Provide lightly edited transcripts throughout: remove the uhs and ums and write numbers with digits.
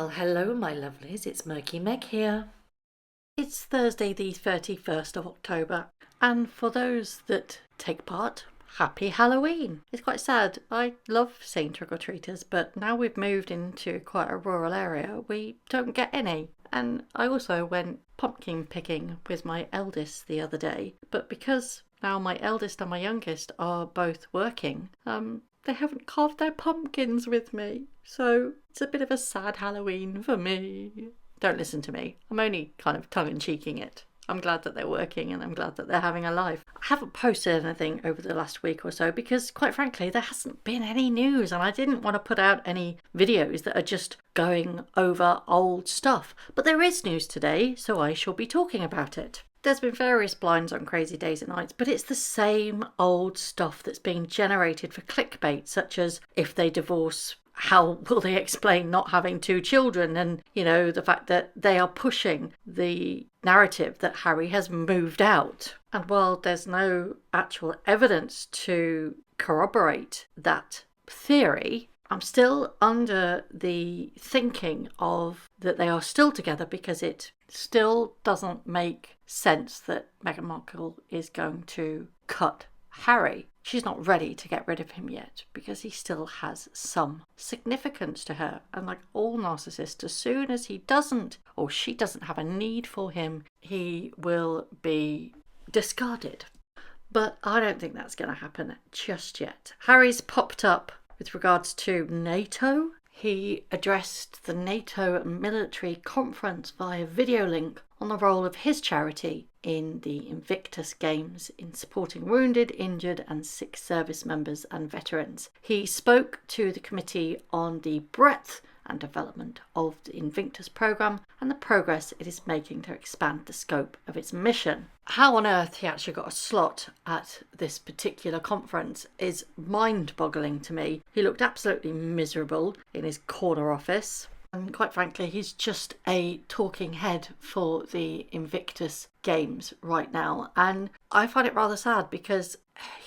Well, hello, my lovelies. It's Murky Meg here. It's Thursday, the 31st of October, and for those that take part, happy Halloween. It's quite sad. I love seeing trick-or-treaters, but now we've moved into quite a rural area, we don't get any. And I also went pumpkin picking with my eldest the other day, but because now my eldest and my youngest are both working, they haven't carved their pumpkins with me. So it's a bit of a sad Halloween for me. Don't listen to me. I'm only kind of tongue-in-cheeking it. I'm glad that they're working and I'm glad that they're having a life. I haven't posted anything over the last week or so because, quite frankly, there hasn't been any news and I didn't want to put out any videos that are just going over old stuff. But there is news today, so I shall be talking about it. There's been various blinds on Crazy Days and Nights, but it's the same old stuff that's being generated for clickbait, such as if they divorce, how will they explain not having two children? And, the fact that they are pushing the narrative that Harry has moved out. And while there's no actual evidence to corroborate that theory, I'm still under the thinking of that they are still together because it still doesn't make sense that Meghan Markle is going to cut Harry. She's not ready to get rid of him yet because he still has some significance to her. And like all narcissists, as soon as he doesn't or she doesn't have a need for him, he will be discarded. But I don't think that's going to happen just yet. Harry's popped up with regards to NATO. He addressed the NATO military conference via video link on the role of his charity in the Invictus Games in supporting wounded, injured and sick service members and veterans. He spoke to the committee on the breadth and development of the Invictus programme and the progress it is making to expand the scope of its mission. How on earth he actually got a slot at this particular conference is mind-boggling to me. He looked absolutely miserable in his corner office. And quite frankly, he's just a talking head for the Invictus Games right now. And I find it rather sad because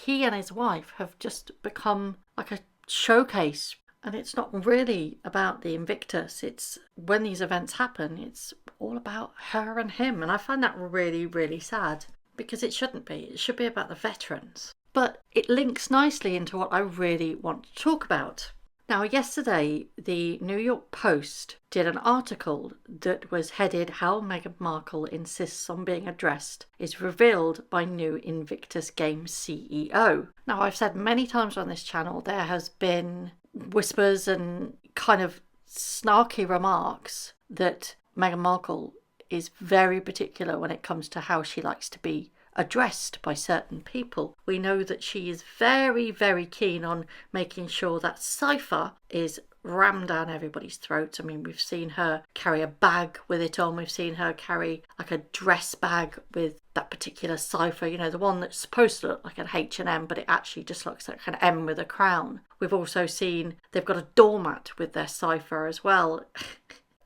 he and his wife have just become like a showcase. And it's not really about the Invictus. It's when these events happen, it's all about her and him. And I find that really, really sad because it shouldn't be. It should be about the veterans. But it links nicely into what I really want to talk about. Now, yesterday, the New York Post did an article that was headed "How Meghan Markle Insists on Being Addressed is Revealed by New Invictus Games CEO." Now, I've said many times on this channel there has been whispers and kind of snarky remarks that Meghan Markle is very particular when it comes to how she likes to be addressed by certain people. We know that she is very, very keen on making sure that Cipher is rammed down everybody's throats. I mean, we've seen her carry a bag with it on. We've seen her carry like a dress bag with that particular Cipher, the one that's supposed to look like an H&M, but it actually just looks like an M with a crown. We've also seen they've got a doormat with their Cipher as well.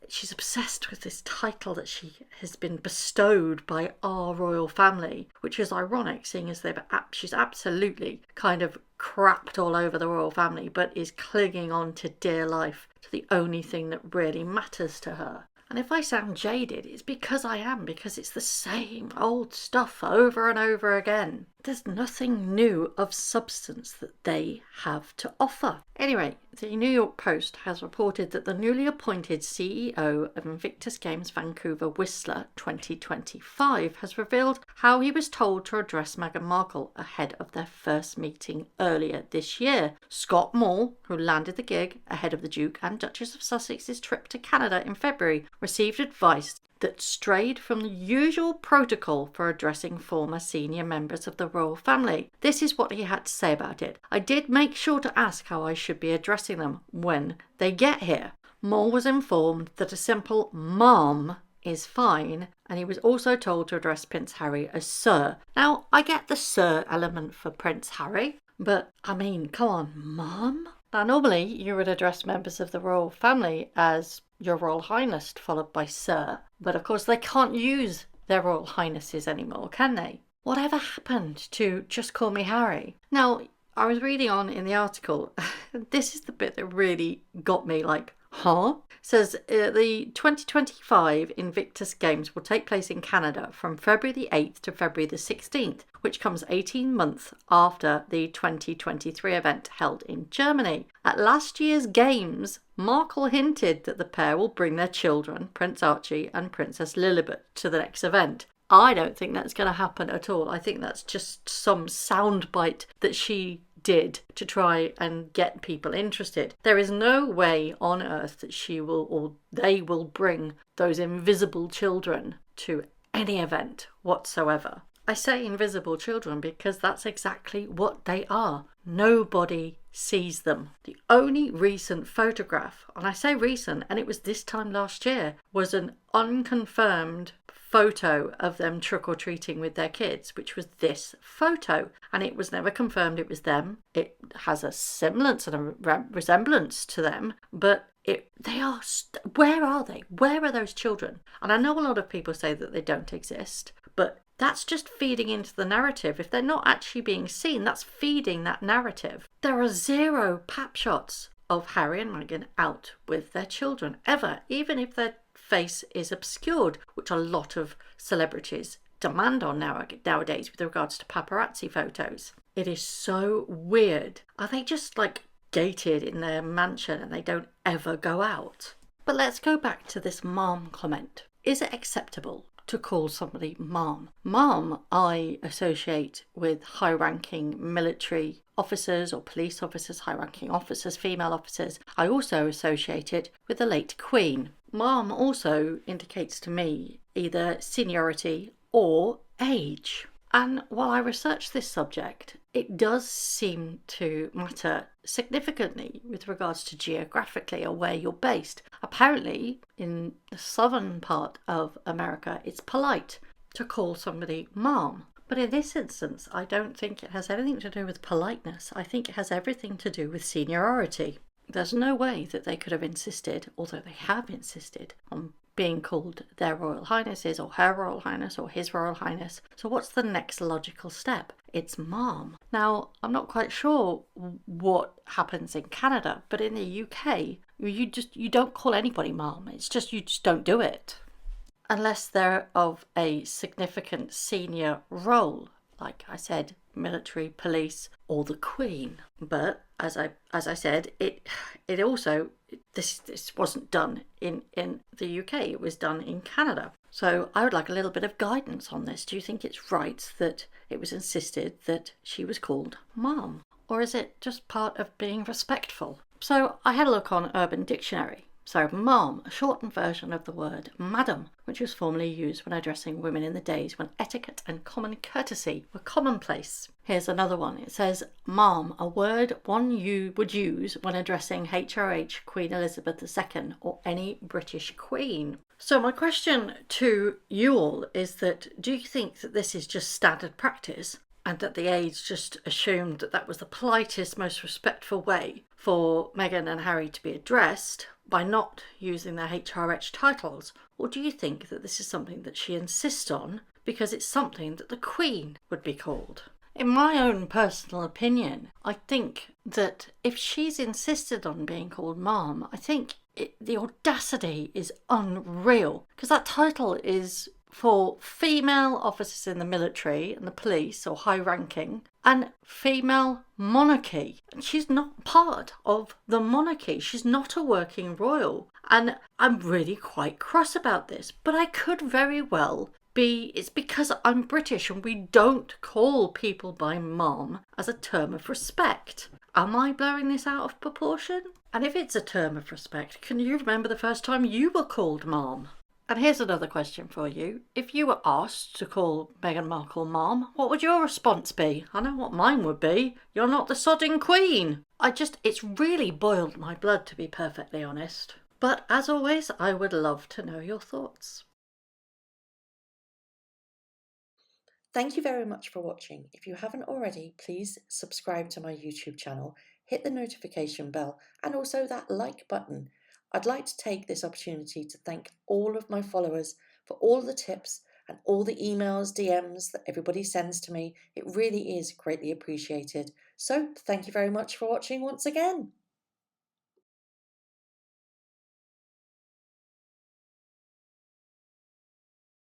She's obsessed with this title that she has been bestowed by our royal family, which is ironic seeing as she's absolutely kind of crapped all over the royal family, but is clinging on to dear life, to the only thing that really matters to her. And if I sound jaded, it's because I am, because it's the same old stuff over and over again. There's nothing new of substance that they have to offer. Anyway, the New York Post has reported that the newly appointed CEO of Invictus Games Vancouver Whistler 2025 has revealed how he was told to address Meghan Markle ahead of their first meeting earlier this year. Scott Moore, who landed the gig ahead of the Duke and Duchess of Sussex's trip to Canada in February, received advice that strayed from the usual protocol for addressing former senior members of the royal family. This is what he had to say about it. "I did make sure to ask how I should be addressing them when they get here. Moore was informed that a simple ma'am is fine, and he was also told to address Prince Harry as Sir." Now, I get the Sir element for Prince Harry, but I mean, come on, ma'am? Now, normally you would address members of the royal family as Your Royal Highness, followed by Sir. But of course they can't use their Royal Highnesses anymore, can they? Whatever happened to just call me Harry? Now, I was reading on in the article, this is the bit that really got me like, Huh? Says the 2025 Invictus Games will take place in Canada from February the 8th to February the 16th, which comes 18 months after the 2023 event held in Germany. At last year's Games, Markle hinted that the pair will bring their children, Prince Archie and Princess Lilibet, to the next event. I don't think that's going to happen at all. I think that's just some soundbite that she did to try and get people interested. There is no way on earth that she will or they will bring those invisible children to any event whatsoever. I say invisible children because that's exactly what they are. Nobody sees them. The only recent photograph, and I say recent, and it was this time last year, was an unconfirmed photo of them trick-or-treating with their kids, which was this photo, and it was never confirmed it was them. It has a semblance and a resemblance to them, but where are they? Where are those children? And I know a lot of people say that they don't exist, but that's just feeding into the narrative. If they're not actually being seen, that's feeding that narrative. There are zero pap shots of Harry and Meghan out with their children ever, even if their face is obscured, which a lot of celebrities demand on nowadays with regards to paparazzi photos. It is so weird. Are they just like gated in their mansion and they don't ever go out? But let's go back to this mom comment. Is it acceptable to call somebody mom? Mom, I associate with high-ranking military officers or police officers, high-ranking officers, female officers. I also associate it with the late Queen. Mom also indicates to me either seniority or age. And while I research this subject, it does seem to matter significantly with regards to geographically or where you're based. Apparently, in the southern part of America, it's polite to call somebody mom. But in this instance, I don't think it has anything to do with politeness. I think it has everything to do with seniority. There's no way that they could have insisted, although they have insisted, on being called their Royal Highnesses or Her Royal Highness or His Royal Highness. So what's the next logical step? It's mom. Now, I'm not quite sure what happens in Canada, but in the UK, you don't call anybody mom. It's just, you just don't do it. Unless they're of a significant senior role, like I said, military, police, or the Queen. But as I said, it also this wasn't done in the UK. It was done in Canada. So I would like a little bit of guidance on this. Do you think it's right that it was insisted that she was called mom, or is it just part of being respectful? So I had a look on Urban Dictionary. So mom, a shortened version of the word madam, which was formerly used when addressing women in the days when etiquette and common courtesy were commonplace. Here's another one. It says mom, a word one you would use when addressing HRH Queen Elizabeth II or any British queen. So my question to you all is that, do you think that this is just standard practice and that the aides just assumed that that was the politest, most respectful way for Meghan and Harry to be addressed by not using their HRH titles? Or do you think that this is something that she insists on because it's something that the Queen would be called? In my own personal opinion, I think that if she's insisted on being called mom, I think the audacity is unreal, because that title is for female officers in the military and the police or high ranking and female monarchy. And she's not part of the monarchy. She's not a working royal. And I'm really quite cross about this, but I could very well be, it's because I'm British and we don't call people by mom as a term of respect. Am I blowing this out of proportion? And if it's a term of respect, can you remember the first time you were called mom? And here's another question for you. If you were asked to call Meghan Markle mom, what would your response be? I know what mine would be. You're not the sodding queen. It's really boiled my blood, to be perfectly honest. But as always, I would love to know your thoughts. Thank you very much for watching. If you haven't already, please subscribe to my YouTube channel, hit the notification bell, and also that like button. I'd like to take this opportunity to thank all of my followers for all the tips and all the emails, DMs that everybody sends to me. It really is greatly appreciated. So thank you very much for watching once again.